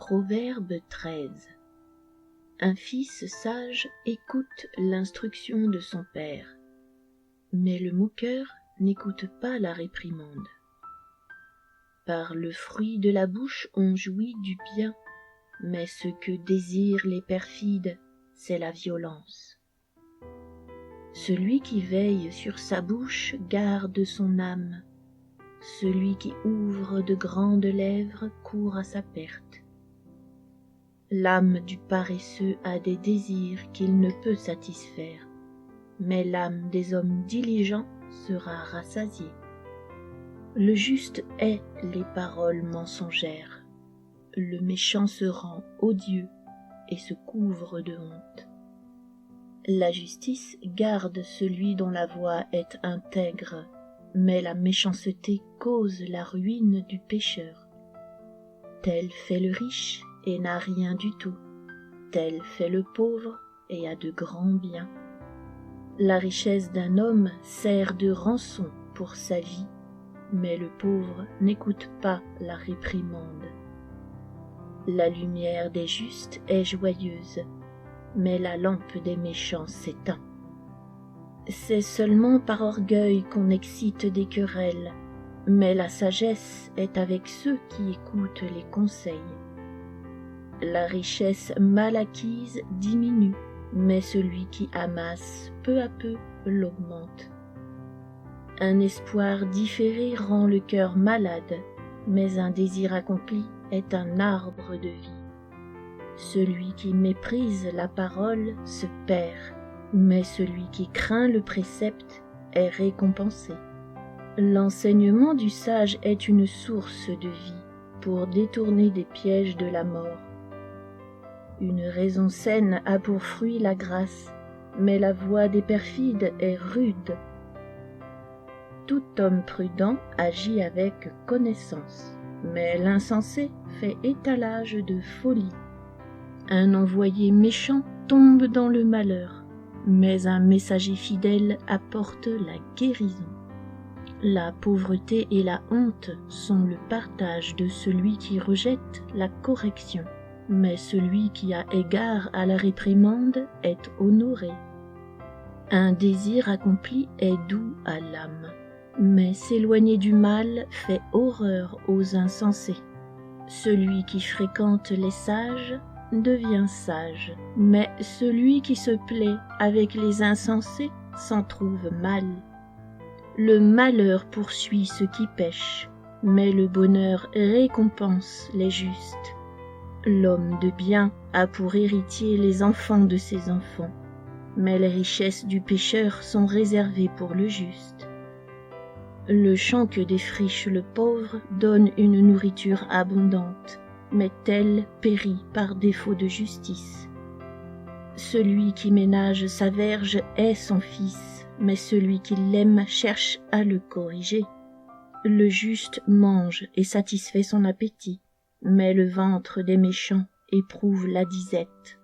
Proverbe 13. Un fils sage écoute l'instruction de son père, mais le moqueur n'écoute pas la réprimande. Par le fruit de la bouche on jouit du bien, mais ce que désirent les perfides, c'est la violence. Celui qui veille sur sa bouche garde son âme, celui qui ouvre de grandes lèvres court à sa perte. L'âme du paresseux a des désirs qu'il ne peut satisfaire, mais l'âme des hommes diligents sera rassasiée. Le juste hait les paroles mensongères, le méchant se rend odieux et se couvre de honte. La justice garde celui dont la voie est intègre, mais la méchanceté cause la ruine du pécheur. Tel fait le riche et n'a rien du tout, tel fait le pauvre et a de grands biens. La richesse d'un homme sert de rançon pour sa vie, mais le pauvre n'écoute pas la réprimande. La lumière des justes est joyeuse, mais la lampe des méchants s'éteint. C'est seulement par orgueil qu'on excite des querelles, mais la sagesse est avec ceux qui écoutent les conseils. La richesse mal acquise diminue, mais celui qui amasse peu à peu l'augmente. Un espoir différé rend le cœur malade, mais un désir accompli est un arbre de vie. Celui qui méprise la parole se perd, mais celui qui craint le précepte est récompensé. L'enseignement du sage est une source de vie pour détourner des pièges de la mort. Une raison saine a pour fruit la grâce, mais la voie des perfides est rude. Tout homme prudent agit avec connaissance, mais l'insensé fait étalage de folie. Un envoyé méchant tombe dans le malheur, mais un messager fidèle apporte la guérison. La pauvreté et la honte sont le partage de celui qui rejette la correction, mais celui qui a égard à la réprimande est honoré. Un désir accompli est doux à l'âme, mais s'éloigner du mal fait horreur aux insensés. Celui qui fréquente les sages devient sage, mais celui qui se plaît avec les insensés s'en trouve mal. Le malheur poursuit ceux qui pêchent, mais le bonheur récompense les justes. L'homme de bien a pour héritier les enfants de ses enfants, mais les richesses du pécheur sont réservées pour le juste. Le champ que défriche le pauvre donne une nourriture abondante, mais tel périt par défaut de justice. Celui qui ménage sa verge est son fils, mais celui qui l'aime cherche à le corriger. Le juste mange et satisfait son appétit, mais le ventre des méchants éprouve la disette.